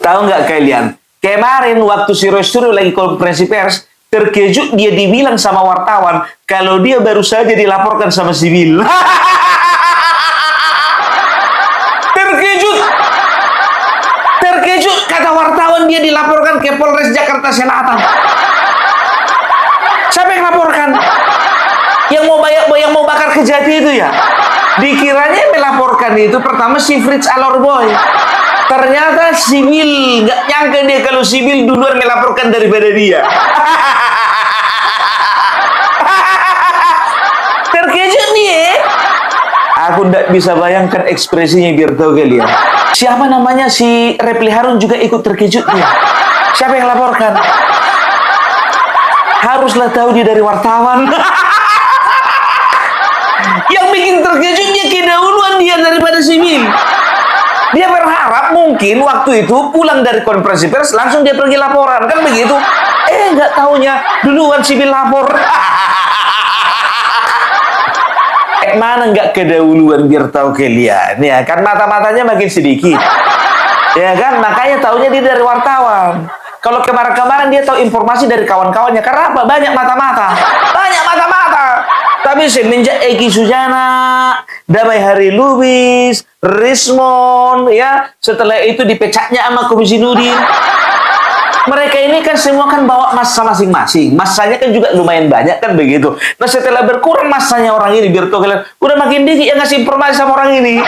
Tahu nggak kalian? Kemarin waktu si Roy Suryo lagi konferensi pers, terkejut dia dibilang sama wartawan kalau dia baru saja dilaporkan sama sipil. Terkejut. Terkejut kata wartawan dia dilaporkan ke Polres Jakarta Selatan. Siapa yang laporkan? Yang mau bakar Kejati itu ya? Dikiranya yang melaporkan itu pertama si Fritz Alorboy. Ternyata sipil, nggak nyangka dia kalau sipil duluan melaporkan daripada dia. Terkejut nih ya. Aku tidak bisa bayangkan ekspresinya biar tahu kalian. Siapa namanya si Repli Harun juga ikut terkejut dia. Siapa yang laporkan? Haruslah tahu dia dari wartawan. Yang bikin terkejut dia kedahuluan dia daripada sipil. Dia berharap mungkin waktu itu pulang dari konferensi pers langsung dia pergi laporan kan begitu. Nggak taunya duluan sipil lapor. Mana nggak kedahuluan biar tahu kalian ya kan, mata-matanya makin sedikit ya kan, makanya taunya dia dari wartawan. Kalau kemarin-kemarin dia tahu informasi dari kawan-kawannya karena apa? Banyak mata-mata. Tapi semenjak Eki Sujana, Damai Hari Lubis, Rismon, ya setelah itu dipecatnya sama Komisi Nudin. Mereka ini kan semua kan bawa massa masing-masing. Massanya kan juga lumayan banyak kan begitu. Nah setelah berkurang massanya orang ini, biar tuh kalian udah makin dikit yang ngasih informasi sama orang ini.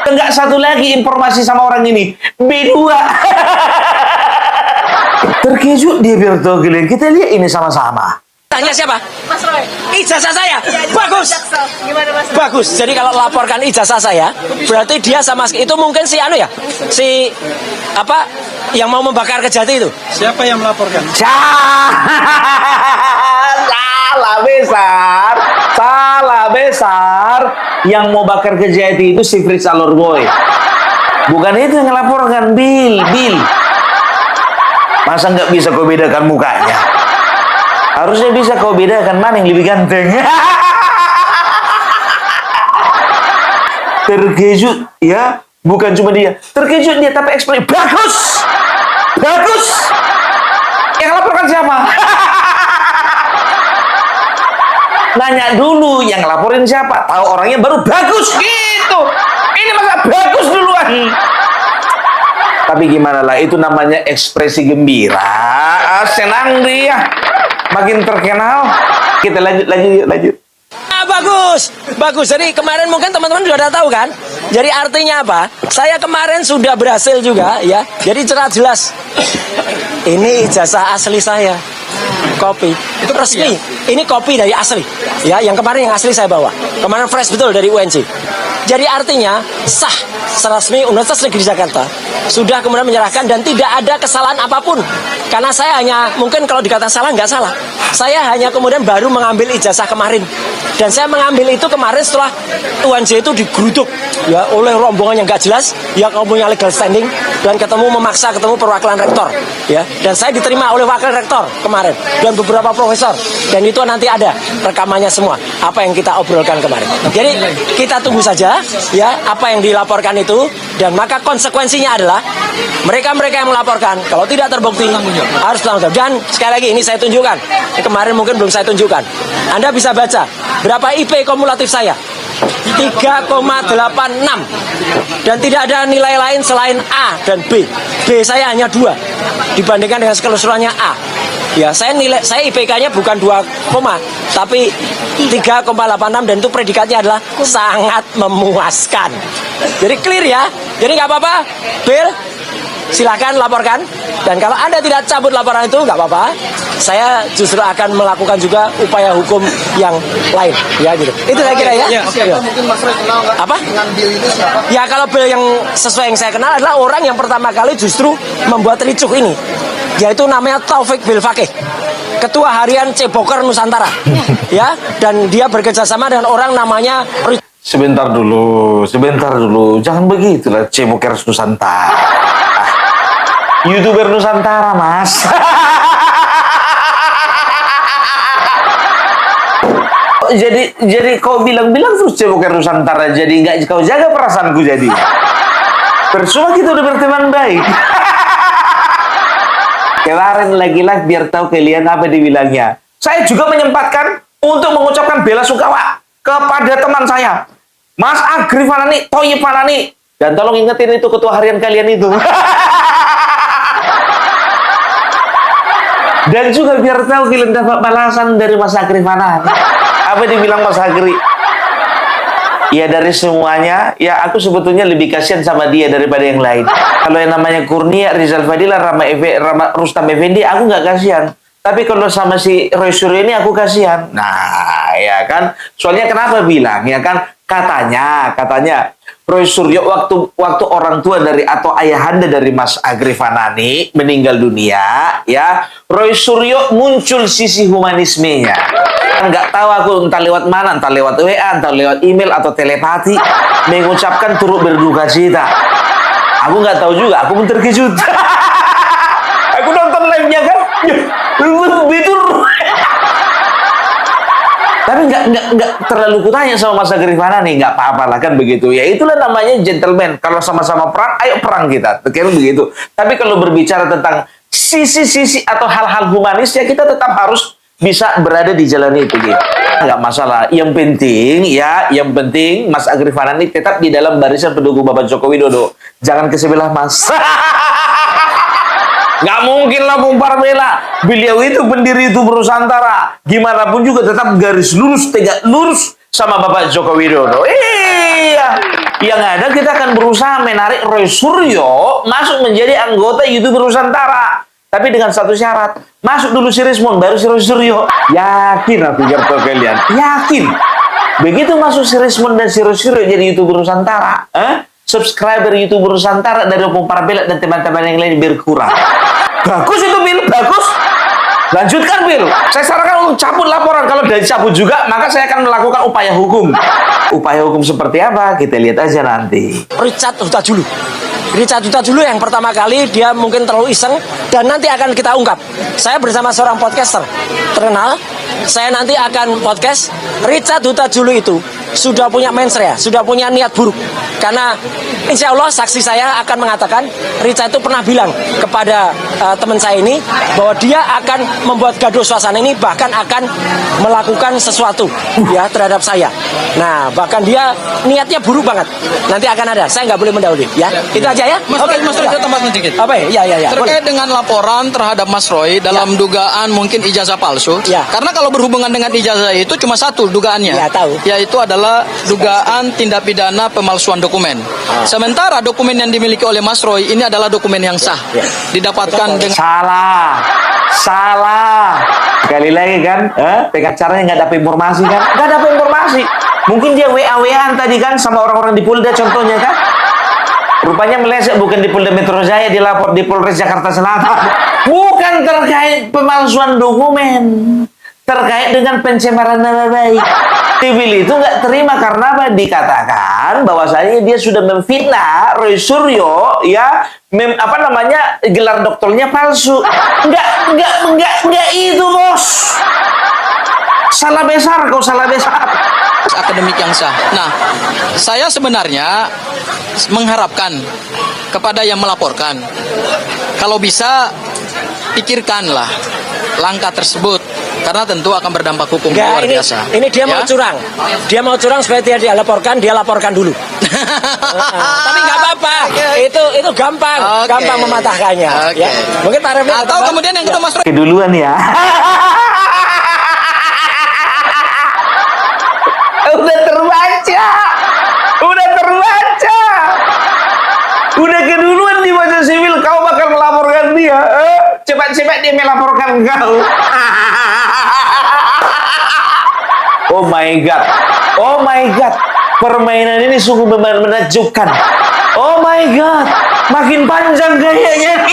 Enggak satu lagi informasi sama orang ini. B2. Terkejut dia biar tahu kalian. Kita lihat ini sama-sama. Tanya siapa? Mas Roy. Ijazah saya. Ya, Bagus. Gimana Mas Roy? Bagus. Jadi kalau laporkan ijazah saya, berarti dia sama itu mungkin si anu ya? Si apa yang mau membakar Kejati itu? Siapa yang melaporkan? Salah besar. Yang mau bakar Kejati itu si Fritz Alorboy. Bukan itu yang melaporkan, Bill. Masa nggak bisa kau bedakan mukanya? Harusnya bisa kau bedakan mana yang lebih ganteng. Terkejut ya, bukan cuma dia. Terkejut dia tapi ekspresi bagus. Yang laporkan siapa? Nanya dulu yang laporin siapa, tahu orangnya baru bagus gitu. Ini masa bagus duluan. Tapi gimana lah, itu namanya ekspresi gembira. Senang dia, makin terkenal. Kita lanjut. Bagus. Jadi kemarin mungkin teman-teman sudah tahu kan? Jadi artinya apa? Saya kemarin sudah berhasil juga ya. Jadi cerah jelas. Ini ijazah asli saya. Kopi. Itu resmi. Ini kopi dari asli. Ya, yang kemarin yang asli saya bawa. Kemarin fresh betul dari UNC. Jadi artinya sah resmi Universitas Negeri Jakarta sudah kemudian menyerahkan dan tidak ada kesalahan apapun. Karena saya hanya mungkin kalau dikatakan salah nggak salah. Saya hanya kemudian baru mengambil ijazah kemarin. Dan saya mengambil itu kemarin setelah UNJ itu digeruduk ya oleh rombongan yang nggak jelas yang punya legal standing dan memaksa ketemu perwakilan rektor ya. Dan saya diterima oleh wakil rektor kemarin dan beberapa profesor dan itu nanti ada rekamannya semua apa yang kita obrolkan kemarin. Jadi kita tunggu saja ya apa yang dilaporkan itu dan maka konsekuensinya adalah mereka yang melaporkan kalau tidak terbukti harus tanggung jawab. Dan sekali lagi ini saya tunjukkan. Kemarin mungkin belum saya tunjukkan. Anda bisa baca berapa IP kumulatif saya. 3,86 dan tidak ada nilai lain selain A dan B. B saya hanya 2 dibandingkan dengan keseluruhannya A. Ya, saya IPK-nya bukan 2, tapi 3,86 dan itu predikatnya adalah sangat memuaskan. Jadi clear ya. Jadi nggak apa-apa, Bill. Silakan laporkan. Dan kalau Anda tidak cabut laporan itu nggak apa-apa. Saya justru akan melakukan juga upaya hukum yang lain, ya gitu. Itu saya kira ya. Siapa mungkin Mas Roy kenal nggak? Apa? Dengan Bill itu siapa? Ya kalau Bill yang sesuai yang saya kenal adalah orang yang pertama kali justru membuat ricuh ini, yaitu namanya Taufik Bilfakih, Ketua Harian Ceboker Nusantara, ya. Dan dia bekerjasama dengan orang namanya. Sebentar dulu, jangan begitulah Ceboker Nusantara. YouTuber Nusantara, Mas. Jadi kau bilang-bilang terus cebokan Nusantara, jadi nggak kau jaga perasaanku jadi. Percuma kita udah berteman baik. Kemarin lagi-lagi biar tahu kalian apa dibilangnya. Saya juga menyempatkan untuk mengucapkan bela sungkawa kepada teman saya, Mas Agrif Fanani, Thoyib Fanani. Dan tolong ingetin itu ketua harian kalian itu. Dan juga biar tahu kalian dapat balasan dari Mas Agrif Fanani. Apa dibilang Mas Agrif? Ya dari semuanya, ya aku sebetulnya lebih kasihan sama dia daripada yang lain. Kalau yang namanya Kurnia, Rizal Fadila, Rustam Effendi, aku nggak kasihan. Tapi kalau sama si Roy Suryo ini aku kasihan. Nah, ya kan? Soalnya kenapa bilang? Ya kan? Katanya Roy Suryo waktu orang tua dari atau ayahanda dari Mas Agrif Fanani meninggal dunia, ya Roy Suryo muncul sisi humanismenya. Kan nggak tahu aku entah lewat mana, entah lewat WA, entah lewat email atau telepati mengucapkan turut berduka cita. Aku nggak tahu juga, aku pun terkejut. Aku nonton live-nya kan, betul. Tapi nggak terlalu kutanya sama Mas Agrif Fanani, nggak apa-apa lah kan begitu. Ya itulah namanya gentleman. Kalau sama-sama perang, ayo perang kita. Kira begitu. Tapi kalau berbicara tentang sisi-sisi atau hal-hal humanis, ya kita tetap harus bisa berada di jalan itu gitu. Nggak masalah. Yang penting Mas Agrif Fanani tetap di dalam barisan pendukung Bapak Joko Widodo. Jangan ke sebelah Mas. Nggak mungkin lah Bung Parbela. Beliau itu pendiri itu Nusantara. Gimana pun juga tetap garis lurus, tegak lurus sama Bapak Joko Widodo. Iya. Yang ada kita akan berusaha menarik Roy Suryo masuk menjadi anggota YouTuber Nusantara. Tapi dengan satu syarat. Masuk dulu si Rismon, baru si Roy Suryo. Yakin aku biar tahu kalian. Yakin. Begitu masuk si Rismon dan si Roy Suryo jadi YouTuber Nusantara. Subscriber YouTuber Nusantara dari Opung Parbela dan teman-teman yang lain berkurang. Bagus itu, Bil. Bagus. Lanjutkan, Bil. Saya sarankan untuk cabut laporan. Kalau dari cabut juga, maka saya akan melakukan upaya hukum. Upaya hukum seperti apa? Kita lihat aja nanti. Richard Hutajulu. Richard Hutajulu yang pertama kali dia mungkin terlalu iseng dan nanti akan kita ungkap. Saya bersama seorang podcaster terkenal. Saya nanti akan podcast. Richard Hutajulu itu sudah punya mensrea, sudah punya niat buruk. Karena insya Allah saksi saya akan mengatakan Richard itu pernah bilang kepada teman saya ini bahwa dia akan membuat gaduh suasana ini, bahkan akan melakukan sesuatu ya terhadap saya. Nah bahkan dia niatnya buruk banget. Nanti akan ada. Saya nggak boleh mendahului ya. Itu aja ya. Mas Roy, Mas Roy, saya tambahkan sedikit. Apa ya? Ya. Terkait dengan laporan terhadap Mas Roy dalam dugaan mungkin ijazah palsu. Ya. Karena kalau berhubungan dengan ijazah itu cuma satu dugaannya. Ya, tahu. Yaitu adalah dugaan tindak pidana pemalsuan dokumen. Sementara dokumen yang dimiliki oleh Mas Roy ini adalah dokumen yang sah. Didapatkan dengan Salah. Sekali lagi kan, pengacaranya nggak dapat informasi kan? Nggak dapat informasi. Mungkin dia WA-WAan tadi kan sama orang-orang di Polda contohnya kan? Rupanya meleset bukan di Polda Metro Jaya, dilapor di Polres Jakarta Selatan. Bukan terkait pemalsuan dokumen, terkait dengan pencemaran nama baik. Tibil itu nggak terima karena apa? Dikatakan bahwasanya dia sudah memfitnah Roy Suryo, ya, gelar doktornya palsu. Enggak itu, Bos. Salah besar kau, salah besar. akademik yang sah. Nah, saya sebenarnya mengharapkan kepada yang melaporkan, kalau bisa pikirkanlah langkah tersebut, karena tentu akan berdampak hukum luar biasa. Ini dia mau curang. Dia mau curang supaya dia laporkan, dia laporkan dulu. Tapi nggak apa-apa. Itu gampang, gampang mematahkannya. Ya. Mungkin Pak Refli atau kemudian yang kedua Mas Roy. Keduluan ya. Udah terbaca. Udah keduluan di masa sivil, kau bakal melaporkan dia. Cepat-cepat dia melaporkan kau. Oh my god. Permainan ini sungguh menakjubkan. Oh my god. Makin panjang kayaknya.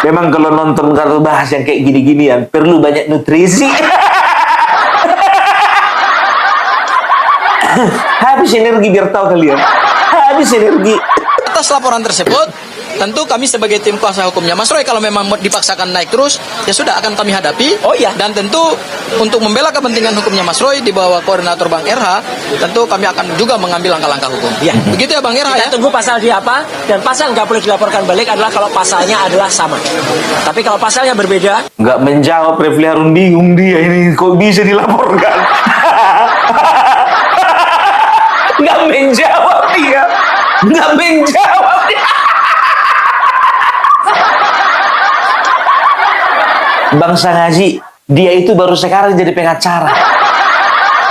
Memang kalau nonton kalau bahas yang kayak gini-ginian perlu banyak nutrisi. Habis energi biar tahu kalian. Habis energi. Atas laporan tersebut, tentu kami sebagai tim kuasa hukumnya Mas Roy kalau memang dipaksakan naik terus, ya sudah akan kami hadapi. Oh iya. Dan tentu untuk membela kepentingan hukumnya Mas Roy di bawah koordinator Bang RH, tentu kami akan juga mengambil langkah-langkah hukum. Iya. Begitu ya Bang RH ya. Kita tunggu pasal dia apa, dan pasal nggak boleh dilaporkan balik adalah kalau pasalnya adalah sama. Tapi kalau pasalnya berbeda, Nggak menjawab, Refli Harun bingung dia ini kok bisa dilaporkan. Nggak menjawab dia. Nggak menjawab dia. Bangsa ngaji, dia itu baru sekarang jadi pengacara.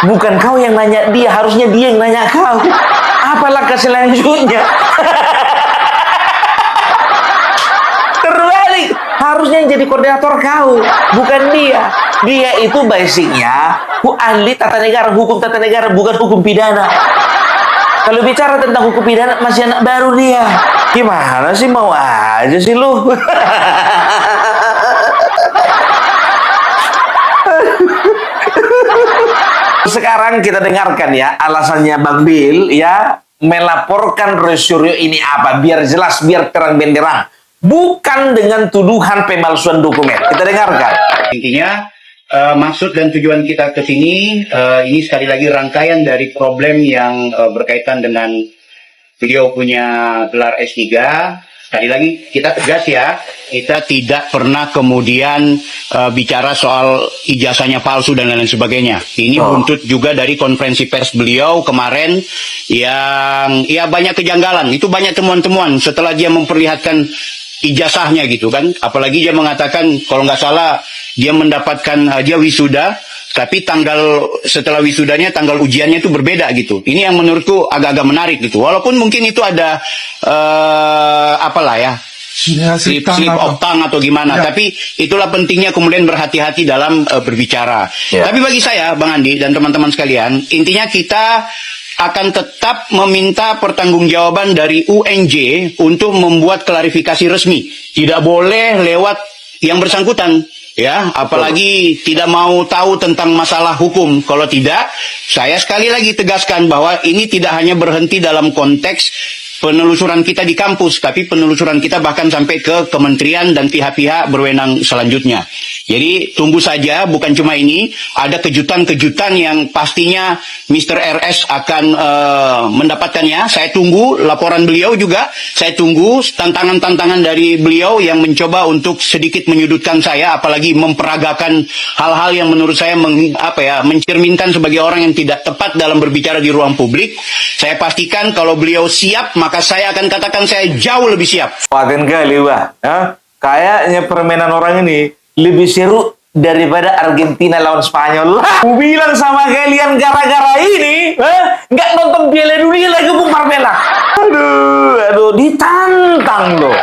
Bukan kau yang nanya dia, harusnya dia yang nanya kau. Apa langkah selanjutnya? Terbalik, harusnya yang jadi koordinator kau, bukan dia. Dia itu basicnya ahli tata negara, hukum tata negara, bukan hukum pidana. Kalau bicara tentang hukum pidana, masih anak baru dia. Gimana sih, mau aja sih lu? Sekarang kita dengarkan ya alasannya Bang Bil ya melaporkan Roy Suryo ini apa, biar jelas, biar terang benderang, bukan dengan tuduhan pemalsuan dokumen. Kita dengarkan. Intinya maksud dan tujuan kita ke sini ini sekali lagi rangkaian dari problem yang berkaitan dengan beliau punya gelar S3. Sekali lagi kita tegas ya, kita tidak pernah kemudian bicara soal ijazahnya palsu dan lain sebagainya. Ini buntut juga dari konferensi pers beliau kemarin yang ya banyak kejanggalan. Itu banyak temuan-temuan setelah dia memperlihatkan ijazahnya gitu kan. Apalagi dia mengatakan kalau nggak salah dia mendapatkan dia wisuda, tapi setelah wisudanya tanggal ujiannya itu berbeda gitu. Ini yang menurutku agak-agak menarik gitu. Walaupun mungkin itu ada apalah ya, slip of tongue atau gimana. Ya. Tapi itulah pentingnya kemudian berhati-hati dalam berbicara. Ya. Tapi bagi saya, Bang Andi dan teman-teman sekalian, intinya kita akan tetap meminta pertanggungjawaban dari UNJ untuk membuat klarifikasi resmi. Tidak boleh lewat yang bersangkutan. Ya, apalagi tidak mau tahu tentang masalah hukum. Kalau tidak, saya sekali lagi tegaskan bahwa ini tidak hanya berhenti dalam konteks penelusuran kita di kampus, tapi penelusuran kita bahkan sampai ke kementerian dan pihak-pihak berwenang selanjutnya. Jadi tunggu saja, bukan cuma ini, ada kejutan-kejutan yang pastinya Mr. RS akan mendapatkannya. Saya tunggu laporan beliau juga, saya tunggu tantangan-tantangan dari beliau yang mencoba untuk sedikit menyudutkan saya, apalagi memperagakan hal-hal yang menurut saya mencerminkan sebagai orang yang tidak tepat dalam berbicara di ruang publik. Saya pastikan kalau beliau siap, maka saya akan katakan saya jauh lebih siap. Paten kali, Wah. Kayaknya permainan orang ini lebih seru daripada Argentina lawan Spanyol. Aku bilang sama kalian gara-gara ini, nggak nonton Piala Dunia lagi Bung Parmela. Aduh, ditantang loh.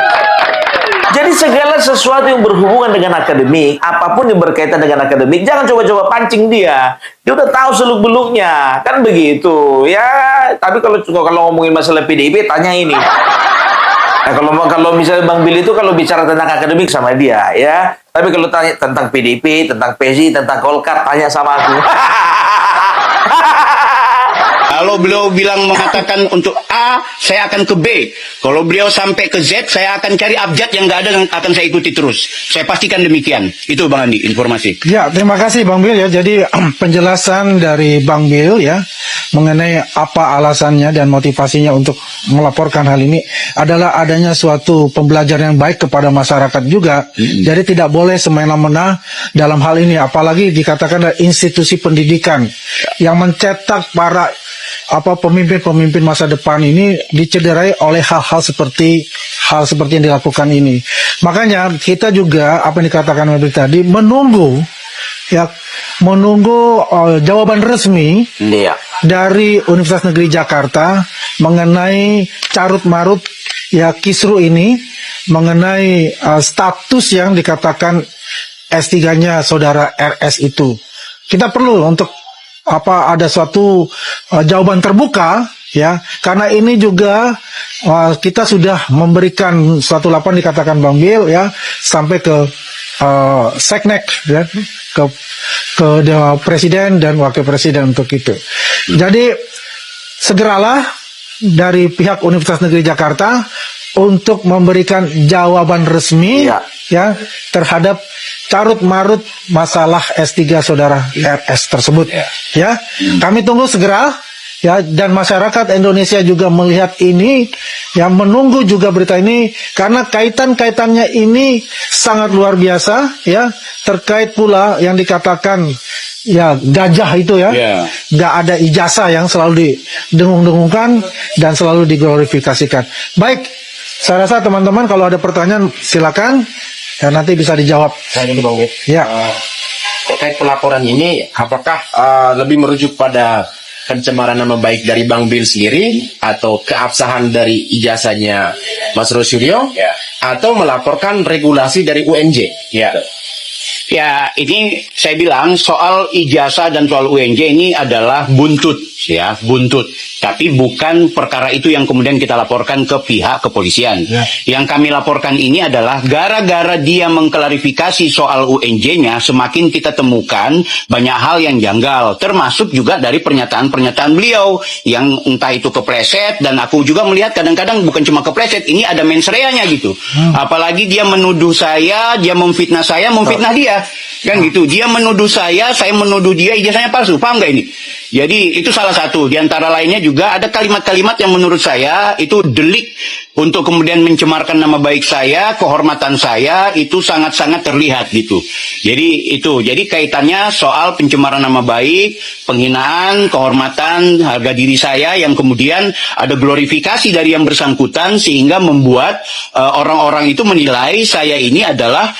Jadi segala sesuatu yang berhubungan dengan akademik, apapun yang berkaitan dengan akademik, jangan coba-coba pancing dia. Dia udah tahu seluk-beluknya, kan begitu. Ya, tapi kalau ngomongin masalah PDIP, tanya ini. Nah, kalau misalnya Bang Billy itu kalau bicara tentang akademik sama dia, ya. Tapi kalau tanya tentang PDIP, tentang PSI, tentang Golkar, tanya sama aku. Kalau beliau mengatakan untuk A, saya akan ke B. Kalau beliau sampai ke Z, saya akan cari abjad yang nggak ada yang akan saya ikuti terus. Saya pastikan demikian. Itu Bang Andi, informasi. Ya, terima kasih Bang Bil ya. Jadi penjelasan dari Bang Bil ya mengenai apa alasannya dan motivasinya untuk melaporkan hal ini adalah adanya suatu pembelajaran yang baik kepada masyarakat juga. Jadi tidak boleh semena-mena dalam hal ini, apalagi dikatakan ada institusi pendidikan yang mencetak para pemimpin-pemimpin masa depan ini dicederai oleh hal seperti yang dilakukan ini. Makanya kita juga apa yang dikatakan oleh tadi menunggu jawaban resmi dari Universitas Negeri Jakarta mengenai carut marut kisru ini, mengenai status yang dikatakan S3-nya saudara RS itu. Kita perlu untuk ada suatu jawaban terbuka ya, karena ini juga kita sudah memberikan suatu laporan dikatakan Bang Bil ya sampai ke Seknek ya, ke presiden dan wakil presiden untuk itu. Jadi segeralah dari pihak Universitas Negeri Jakarta untuk memberikan jawaban resmi Iya. ya terhadap carut marut masalah S3 saudara RS tersebut ya. Kami tunggu segera ya, dan masyarakat Indonesia juga melihat ini yang menunggu juga berita ini karena kaitannya ini sangat luar biasa ya, terkait pula yang dikatakan ya gajah itu ya, nggak ada ijazah yang selalu didengung-dengungkan dan selalu diglorifikasikan. Baik, saya rasa teman-teman kalau ada pertanyaan silakan ya, nanti bisa dijawab. Saya dulu Bang Wid. Ya. Terkait pelaporan ini, apakah lebih merujuk pada pencemaran nama baik dari Bang Bill sendiri atau keabsahan dari ijazahnya Mas Rosuryo atau melaporkan regulasi dari UNJ? Ya, ini saya bilang soal ijazah dan soal UNJ ini adalah buntut, ya, buntut. Tapi bukan perkara itu yang kemudian kita laporkan ke pihak kepolisian. Yang kami laporkan ini adalah gara-gara dia mengklarifikasi soal UNJ-nya, semakin kita temukan banyak hal yang janggal. Termasuk juga dari pernyataan-pernyataan beliau yang entah itu kepleset, dan aku juga melihat kadang-kadang bukan cuma kepleset, ini ada mens rea-nya gitu. Apalagi dia menuduh saya, dia memfitnah saya, memfitnah dia. Kan gitu, dia menuduh saya menuduh dia, ijazahnya palsu, paham nggak ini? Jadi itu salah satu, di antara lainnya juga ada kalimat-kalimat yang menurut saya itu delik untuk kemudian mencemarkan nama baik saya, kehormatan saya, itu sangat-sangat terlihat gitu. Jadi itu, jadi kaitannya soal pencemaran nama baik, penghinaan, kehormatan, harga diri saya yang kemudian ada glorifikasi dari yang bersangkutan sehingga membuat orang-orang itu menilai saya ini adalah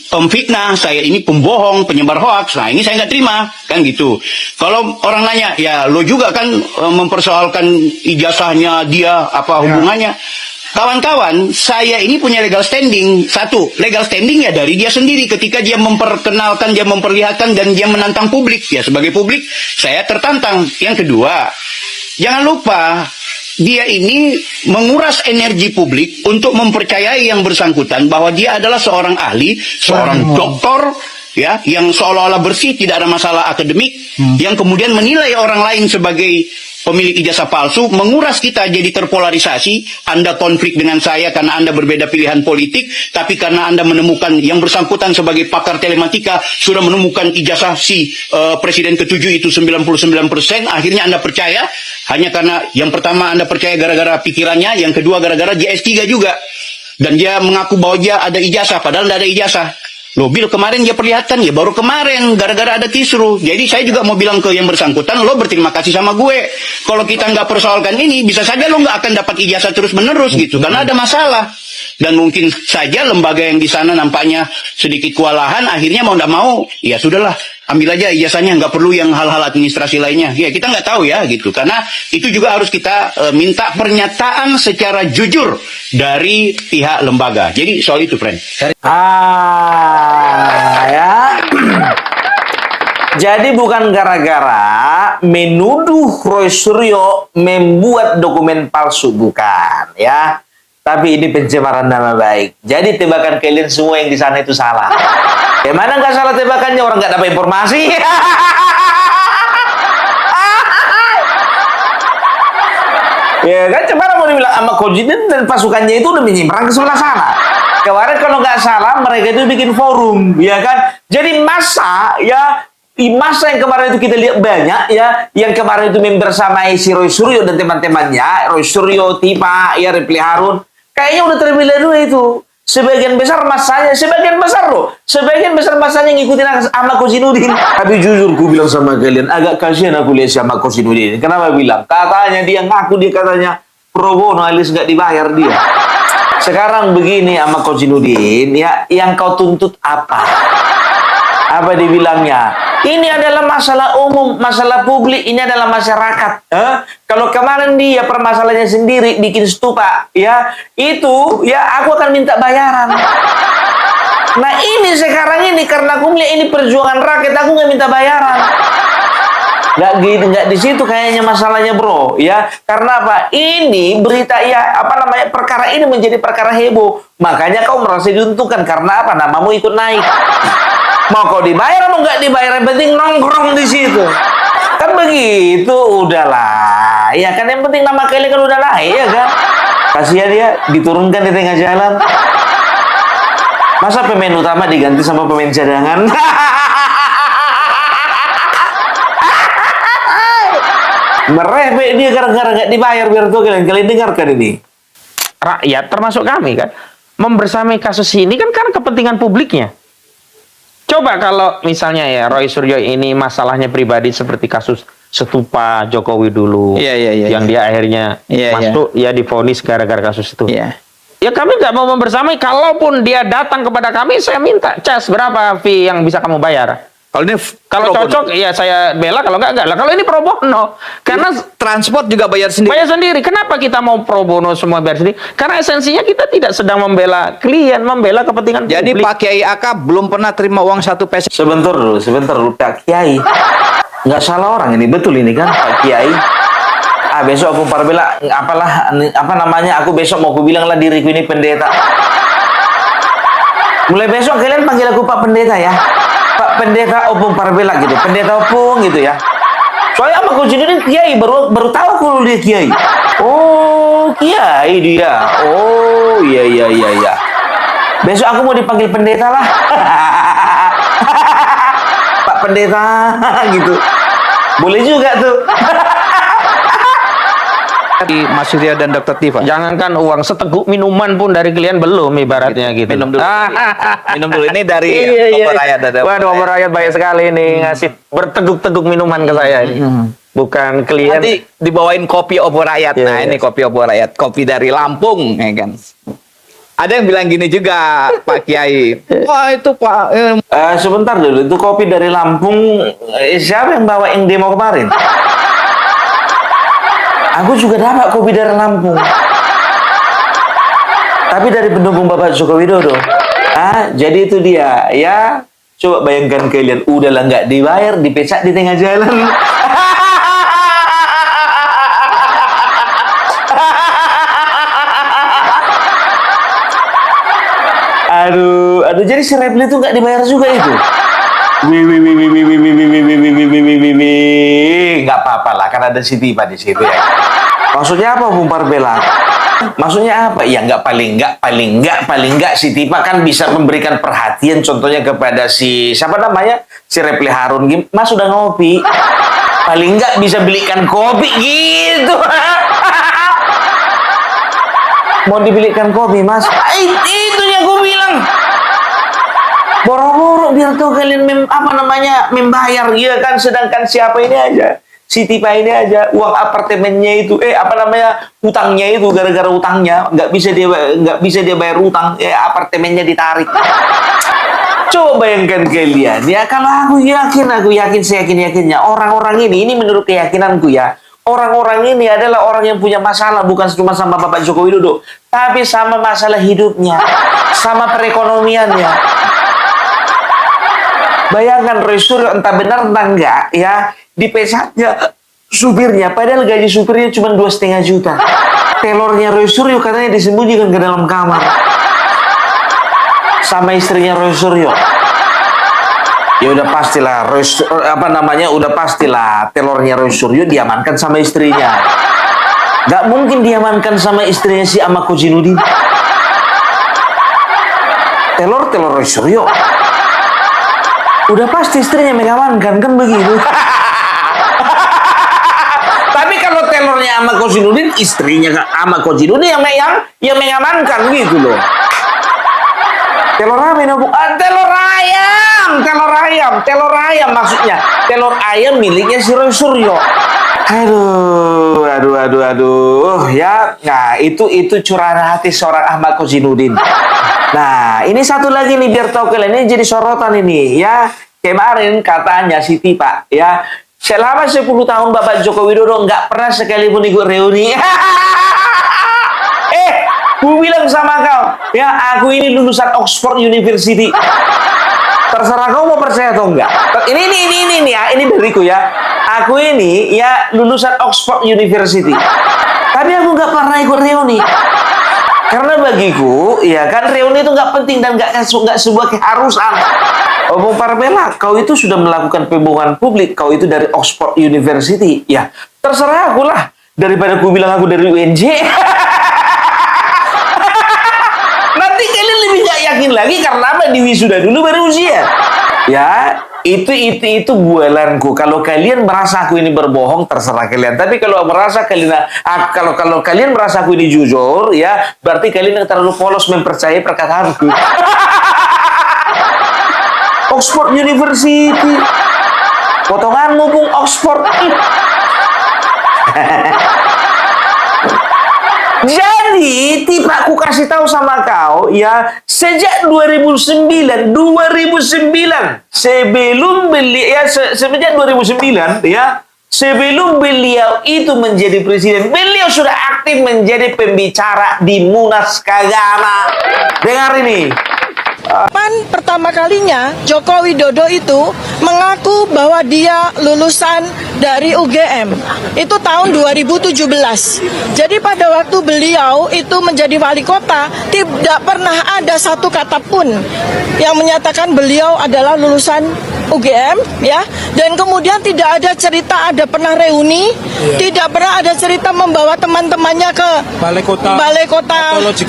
pemfitnah, saya ini pembohong, penyebar hoaks. Nah ini saya nggak terima, kan gitu. Kalau orang nanya, ya lo juga kan mempersoalkan ijazahnya dia, apa hubungannya? Kawan-kawan, saya ini punya legal standing. Satu, legal standing ya dari dia sendiri ketika dia memperkenalkan, dia memperlihatkan, dan dia menantang publik. Ya sebagai publik, saya tertantang. Yang kedua, jangan lupa, dia ini menguras energi publik untuk mempercayai yang bersangkutan bahwa dia adalah seorang ahli, seorang doktor, ya, yang seolah-olah bersih, tidak ada masalah akademik, yang kemudian menilai orang lain sebagai pemilik ijazah palsu, menguras kita jadi terpolarisasi. Anda konflik dengan saya karena Anda berbeda pilihan politik, tapi karena Anda menemukan yang bersangkutan sebagai pakar telematika sudah menemukan ijazah si presiden ke-7 itu 99%, akhirnya Anda percaya hanya karena yang pertama Anda percaya gara-gara pikirannya, yang kedua gara-gara dia S3 juga. Dan dia mengaku bahwa dia ada ijazah, padahal tidak ada ijazah. Loh, Bill kemarin dia perlihatkan, ya baru kemarin, gara-gara ada kisru. Jadi saya juga mau bilang ke yang bersangkutan, lo berterima kasih sama gue. Kalau kita nggak persoalkan ini, bisa saja lo nggak akan dapat ijazah terus-menerus gitu, karena ada masalah. Dan mungkin saja lembaga yang di sana nampaknya sedikit kewalahan, akhirnya mau nggak mau, ya sudahlah, ambil aja ijazahnya, nggak perlu yang hal-hal administrasi lainnya. Ya kita nggak tahu ya gitu, karena itu juga harus kita minta pernyataan secara jujur dari pihak lembaga. Jadi soal itu, friend. Ya. Jadi bukan gara-gara menuduh Roy Suryo membuat dokumen palsu, bukan ya. Tapi ini pencemaran nama baik. Jadi tebakan kalian semua yang di sana itu salah. Ya mana nggak salah tebakannya, orang nggak dapat informasi. Ya kan, cuma mau dibilang sama Kojidin dan pasukannya itu udah menyeberang ke sebelah sana. Kemarin kalau nggak salah mereka itu bikin forum, ya kan. Jadi masa ya, di masa yang kemarin itu kita lihat banyak ya, yang kemarin itu membersamai si Roy Suryo dan teman-temannya, Roy Suryo, Tipa, ya Repli Harun, kayaknya udah terlebih dahulu itu. Sebagian besar masanya, sebagian besar loh, sebagian besar masanya ngikutin sama Kosinudin. Tapi jujur gue bilang sama kalian, agak kasihan aku lihat sama Kosinudin. Kenapa bilang? Katanya dia ngaku, dia katanya pro bono alias nggak dibayar dia. Sekarang begini sama Kosinudin, ya yang kau tuntut apa? Apa dibilangnya? Ini adalah masalah umum, masalah publik, ini adalah masyarakat. Kalau kemarin dia permasalahannya sendiri bikin stupa, ya itu, ya aku akan minta bayaran. Nah ini sekarang ini karena aku melihat ini perjuangan rakyat, aku nggak minta bayaran. Nggak gitu, nggak di situ kayaknya masalahnya, bro. Ya karena apa? Ini berita ya apa namanya, perkara ini menjadi perkara heboh. Makanya kau merasa diuntungkan karena apa? Namamu ikut naik. Mau kau dibayar mau nggak dibayar, yang penting nongkrong di situ. Kan begitu, udahlah. Ya kan yang penting nama kalian kan udah naik, ya kan? Kasihan dia diturunkan di tengah jalan. Masa pemain utama diganti sama pemain cadangan? Merepek dia gara-gara nggak dibayar. Biar tuh kalian dengarkan ini. Rakyat termasuk kami kan membersamai kasus ini kan karena kepentingan publiknya. Coba kalau misalnya ya Roy Suryo ini masalahnya pribadi seperti kasus Setupa Jokowi dulu, Iya, yang dia akhirnya masuk ya divonis gara-gara kasus itu. Iya. Ya kami nggak mau membersamai. Kalaupun dia datang kepada kami, saya minta cas berapa fee yang bisa kamu bayar. Kalau ini Kalau cocok ya saya bela, kalau enggak lah. Kalau ini pro bono, karena transport juga bayar sendiri. bayar sendiri. Kenapa kita mau pro bono semua bayar sendiri? Karena esensinya kita tidak sedang membela klien, membela kepentingan Jadi publik. Pak Kiai Aka belum pernah terima uang 1 peso. Sebentar dulu Pak Kiai. Nggak salah orang ini, betul ini kan Pak Kiai. Besok aku parbela apa namanya? Aku besok mau aku bilang lah diriku ini pendeta. Mulai besok kalian panggil aku Pak Pendeta ya. Pak Pendeta Opung Parbela gitu. Pendeta Opung gitu ya. Soalnya sama kunci ini Kiai baru tahu kalau dia Kiai. Oh, Kiai dia. Oh, iya. Besok aku mau dipanggil pendeta lah. Pak Pendeta gitu. Boleh juga tuh. Mas Surya dan Dr. Tifa. Jangankan uang, seteguk minuman pun dari kalian belum ibaratnya gitu. Minum dulu. Minum dulu ini dari Iya. Opor Rakyat. Waduh, Opor Rakyat baik sekali nih ngasih berteguk-teguk minuman ke saya ini. Bukan klien. Nanti dibawain kopi Opor Rakyat. Iya, Nah, iya. ini kopi Opor Rakyat, kopi dari Lampung, ya kan. Ada yang bilang gini juga, Pak Kiai. Wah, itu Pak Sebentar dulu, itu kopi dari Lampung. Siapa yang bawa yang demo kemarin? Aku juga dapat kopi dari Lampung. Tapi dari pendukung Bapak Joko Widodo. Jadi itu dia. Ya, coba bayangkan kalian. Udahlah nggak dibayar, dipecat di tengah jalan. Aduh, jadi si Repli itu nggak dibayar juga itu. Nggak apa-apa lah, kan ada si Tipa di situ ya. Maksudnya apa, Bung Parbela? Maksudnya apa? Ya paling nggak si Tipa kan bisa memberikan perhatian, contohnya kepada siapa namanya, si Repli Harun. Mas udah ngopi, paling nggak bisa belikan kopi gitu. Mau dibelikan kopi, Mas? Itu yang gue bilang. Boro-boro biar tuh kalian membayar ya kan, sedangkan siapa ini aja, si Tipa ini aja uang apartemennya itu utangnya itu gara-gara utangnya nggak bisa dia bayar utang, apartemennya ditarik. Coba bayangkan kalian ya, kalau aku yakin seyakin-yakinnya orang-orang ini menurut keyakinanku ya, orang-orang ini adalah orang yang punya masalah bukan cuma sama Bapak Joko Widodo, tapi sama masalah hidupnya, sama perekonomiannya. Bayangkan Roy Suryo entah benar entah enggak ya, dipecatnya supirnya, padahal gaji supirnya cuma 2,5 juta. Telurnya Roy Suryo katanya disembunyikan ke dalam kamar sama istrinya Roy Suryo. Ya udah pastilah telurnya Roy Suryo diamankan sama istrinya. Gak mungkin diamankan sama istrinya si Ahmad Kozinudin. Telur Roy Suryo. Udah pasti istrinya mengamankan, kan begitu. Tapi kalau telurnya Ahmad Kozinudin, istrinya Ahmad Kozinudin yang mengamankan gitu loh. Telur apa ini? Telur ayam maksudnya. Telur ayam miliknya si Roy Suryo. Aduh. Ya, nah itu curahan hati seorang Ahmad Kozinudin. Nah, ini satu lagi nih biar tahu kalian, ini jadi sorotan ini ya. Kemarin katanya si Tipa ya, selama 10 tahun Bapak Joko Widodo nggak pernah sekalipun ikut reuni. Gue bilang sama kau, ya aku ini lulusan Oxford University. Terserah kau mau percaya atau enggak. Ini ya, ini dariku ya. Aku ini ya lulusan Oxford University. Tapi aku nggak pernah ikut reuni. Karena bagiku, ya kan reuni itu nggak penting dan nggak sebuah keharusan. Bung Parbela, kau itu sudah melakukan pembohongan publik, kau itu dari Oxford University, ya terserah aku lah. Daripada aku bilang aku dari UNJ. yakin lagi karena apa? Di wisuda dulu baru ujian. Ya, itu bualanku. Kalau kalian merasa aku ini berbohong, terserah kalian. Tapi kalau merasa kalian kalau kalian merasa aku ini jujur, ya berarti kalian yang terlalu polos mempercayai perkataanku. Oxford University. Potonganmu Bung Oxford. Jadi, tipe aku kasih tahu sama kau, ya, sejak 2009, sebelum beliau, sejak 2009, ya, sebelum beliau itu menjadi presiden, beliau sudah aktif menjadi pembicara di Munas Kagama. Dengar ini. Pertama kalinya Joko Widodo itu mengaku bahwa dia lulusan dari UGM. Itu tahun 2017. Jadi pada waktu beliau itu menjadi wali kota, tidak pernah ada satu kata pun yang menyatakan beliau adalah lulusan UGM, ya. Dan kemudian tidak ada cerita ada pernah reuni, tidak pernah ada cerita membawa teman-temannya ke Balai Kota Loji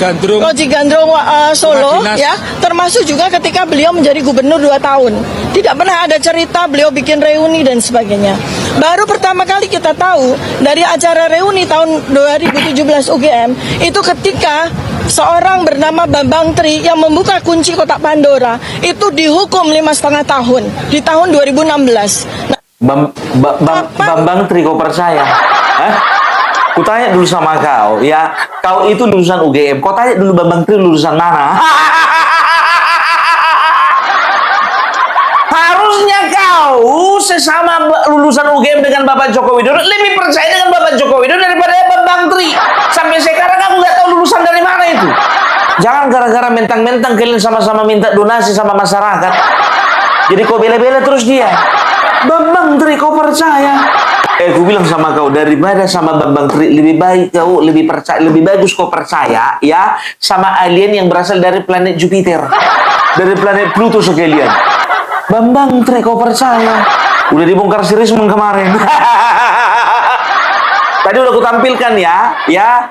Gandrung Solo, ya. Termasuk juga ketika beliau menjadi gubernur 2 tahun. Tidak pernah ada cerita beliau bikin reuni dan sebagainya. Baru pertama kali kita tahu dari acara reuni tahun 2017 UGM itu ketika seorang bernama Bambang Tri yang membuka kunci kotak Pandora itu dihukum 5,5 tahun di tahun 2016. Bambang Tri, kau percaya? Hah? Kutanya dulu sama kau, ya, kau itu lulusan UGM. Kau tanya dulu Bambang Tri lulusan mana? Harusnya kau sesama lulusan UGM dengan Bapak Joko Widodo lebih percaya dengan Bapak Joko Widodo daripada Bambang Tri. Sampai sekarang aku nggak tahu lulusan dari mana itu. Jangan gara-gara mentang-mentang kalian sama-sama minta donasi sama masyarakat, jadi kau bela-bela terus dia. Bambang Tri, kau percaya? Aku bilang sama kau, daripada sama Bambang Tri, lebih baik kau lebih percaya, lebih bagus kau percaya, ya, sama alien yang berasal dari planet Jupiter, dari planet Pluto sekalian. Bambang Tri, kau percaya? Udah dibongkar si Rismon kemarin. Tadi udah aku tampilkan ya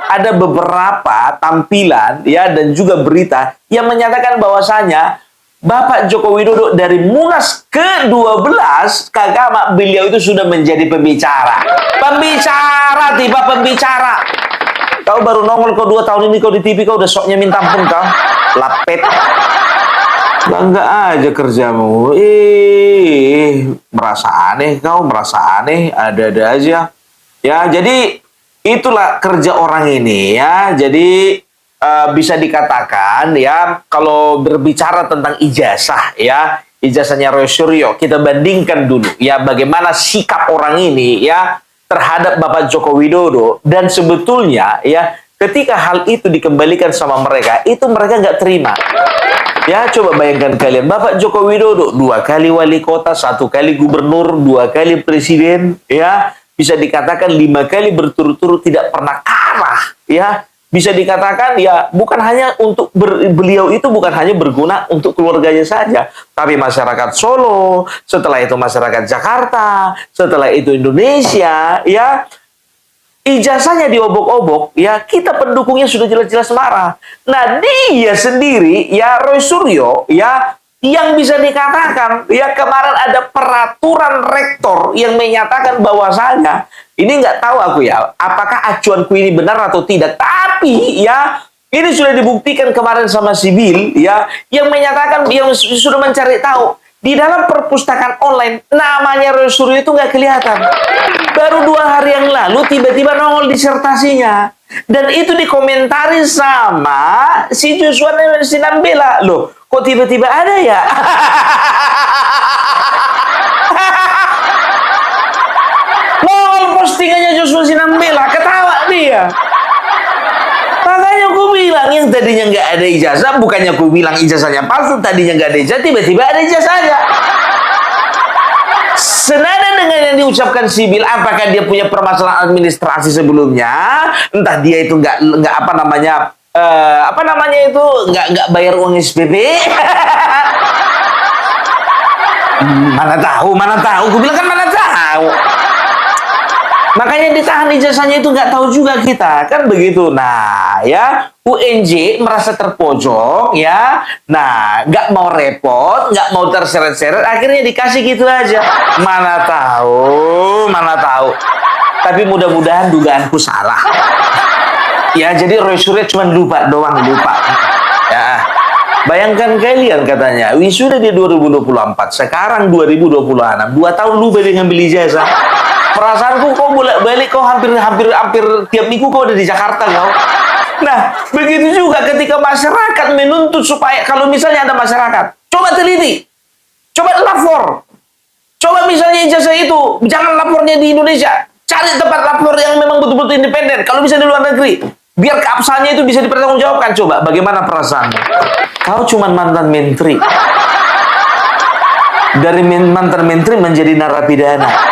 ada beberapa tampilan ya dan juga berita yang menyatakan bahwasanya Bapak Joko Widodo dari Munas ke-12 Kagama, beliau itu sudah menjadi pembicara. Pembicara. Kau baru nongol kau 2 tahun ini kau di TV, kau udah soknya minta ampun kau. Lapet. Bangga aja kerjamu. Merasa aneh kau, merasa aneh, ada-ada aja. Ya, jadi itulah kerja orang ini ya. Jadi bisa dikatakan ya, kalau berbicara tentang ijazah ya, ijazahnya Roy Suryo, kita bandingkan dulu ya bagaimana sikap orang ini ya terhadap Bapak Joko Widodo, dan sebetulnya ya ketika hal itu dikembalikan sama mereka, itu mereka nggak terima. Ya, coba bayangkan kalian, Bapak Joko Widodo 2 kali wali kota, 1 kali gubernur, 2 kali presiden, ya, bisa dikatakan 5 kali berturut-turut tidak pernah kalah, ya. Bisa dikatakan ya bukan hanya untuk beliau itu bukan hanya berguna untuk keluarganya saja, tapi masyarakat Solo, setelah itu masyarakat Jakarta, setelah itu Indonesia, ya. Ijazahnya diobok-obok, ya, kita pendukungnya sudah jelas-jelas marah. Nah, dia sendiri, ya, Roy Suryo, ya, yang bisa dikatakan, ya, kemarin ada peraturan rektor yang menyatakan bahwasanya, ini nggak tahu aku ya, apakah acuanku ini benar atau tidak, tapi, ya, ini sudah dibuktikan kemarin sama Sibil, ya, yang menyatakan, yang sudah mencari tahu, di dalam perpustakaan online, namanya Roy Suryo itu nggak kelihatan. Baru 2 hari yang lalu, tiba-tiba nongol disertasinya. Dan itu dikomentari sama si Joshua Sinambela. Loh, kok tiba-tiba ada ya? Nongol postingannya Joshua Sinambela, ketawa dia. Makanya aku bilang, yang tadinya nggak ada ijazah, bukannya aku bilang ijazahnya palsu, tadinya nggak ada ijazah, tiba-tiba ada ijazahnya. Senada dengan yang diucapkan Sibil, apakah dia punya permasalahan administrasi sebelumnya? Entah dia itu nggak apa namanya itu nggak bayar uang SPP? Mana tahu? Aku bilang kan mana tahu. Makanya ditahan ijazahnya itu nggak tahu juga kita, kan begitu. Nah, ya UNJ merasa terpojok, ya. Nah, nggak mau repot, nggak mau terseret-seret, akhirnya dikasih gitu aja. Mana tahu, mana tahu. Tapi mudah-mudahan dugaanku salah. Ya, jadi Roy Suryo cuma lupa doang, lupa. Ya. Bayangkan kalian katanya, wisuda di 2024, sekarang 2026, 2 tahun lu balik ngambil ijazah. Perasaanku kau bolak-balik, kau hampir tiap minggu kau ada di Jakarta kau. Nah, begitu juga ketika masyarakat menuntut supaya, kalau misalnya ada masyarakat, coba teliti, coba lapor, coba misalnya ijazah itu, jangan lapornya di Indonesia, cari tempat lapor yang memang betul-betul independen, kalau bisa di luar negeri, biar keabsahannya itu bisa dipertanggungjawabkan. Coba, bagaimana perasaanmu? Kau cuma mantan menteri, dari mantan menteri menjadi narapidana.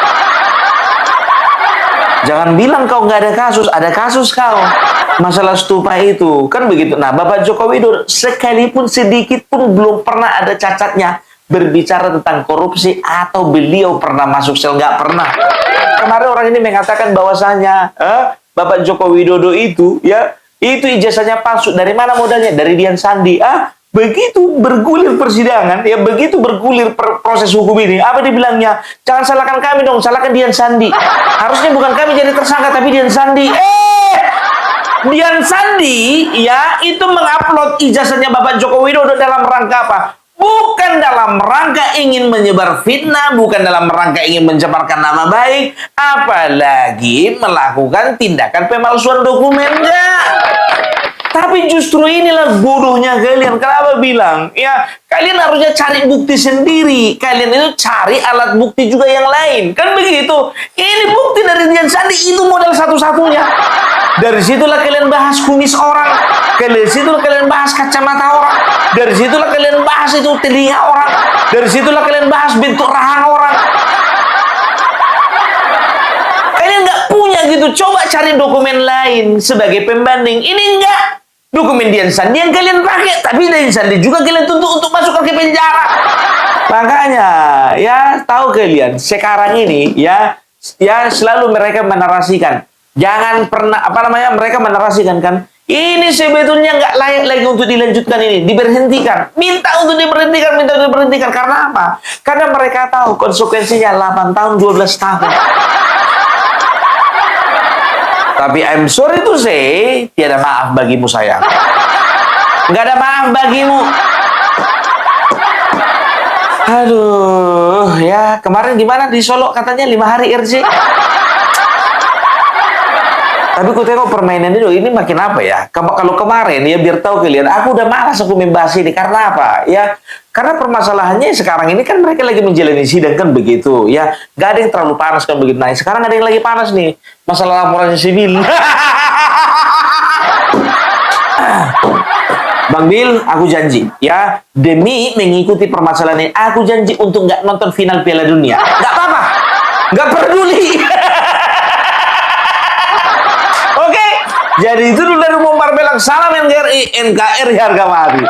Jangan bilang kau nggak ada kasus kau. Masalah stupa itu, kan begitu. Nah, Bapak Joko Widodo sekalipun sedikit pun belum pernah ada cacatnya berbicara tentang korupsi atau beliau pernah masuk sel, nggak pernah. Kemarin orang ini mengatakan bahwasanya Bapak Joko Widodo itu, ya, itu ijazahnya palsu. Dari mana modalnya? Dari Dian Sandi. Begitu bergulir persidangan, ya begitu bergulir proses hukum ini, apa dibilangnya? Jangan salahkan kami dong, salahkan Dian Sandi. Harusnya bukan kami jadi tersangka, tapi Dian Sandi. Dian Sandi, ya, itu mengupload ijazahnya Bapak Joko Widodo dalam rangka apa? Bukan dalam rangka ingin menyebar fitnah, bukan dalam rangka ingin mencemarkan nama baik, apalagi melakukan tindakan pemalsuan dokumen, enggak. Tapi justru inilah bodohnya kalian. Kenapa bilang? Ya, kalian harusnya cari bukti sendiri. Kalian itu cari alat bukti juga yang lain. Kan begitu? Ini bukti dari Dian Sandi, itu modal satu-satunya. Dari situlah kalian bahas kumis orang. Dari situlah kalian bahas kacamata orang. Dari situlah kalian bahas itu telinga orang. Dari situlah kalian bahas bentuk rahang orang. Kalian nggak punya gitu. Coba cari dokumen lain sebagai pembanding. Ini enggak. Dokumen Dian Sandi yang kalian pakai, tapi Dian Sandi juga kalian tuntut untuk masuk ke penjara. Makanya, ya, tahu kalian, sekarang ini, ya selalu mereka menarasikan. Jangan pernah, mereka menarasikan kan, ini sebetulnya nggak layak lagi untuk dilanjutkan ini, diberhentikan. Minta untuk diberhentikan. Karena apa? Karena mereka tahu konsekuensinya 8 tahun, 12 tahun. Tapi I'm sorry to say, tiada maaf bagimu sayang. Nggak ada maaf bagimu. Aduh, ya kemarin gimana di Solo katanya 5 hari RJ. Tapi ku tengok permainan ini makin apa ya? Kalau kemarin ya biar tahu kalian, aku udah malas aku membahas ini. Karena apa? Ya, karena permasalahannya sekarang ini kan mereka lagi menjalani sidang kan begitu. Ya, nggak ada yang terlalu panas kan begitu. Nah, sekarang ada yang lagi panas nih, masalah laporan sipil. Bang Bil, aku janji ya, demi mengikuti permasalahan ini, aku janji untuk nggak nonton final Piala Dunia. Nggak apa-apa, nggak peduli. Jadi itu dulu dari Mumpar Belang, salam NKRI, NKRI harga mati.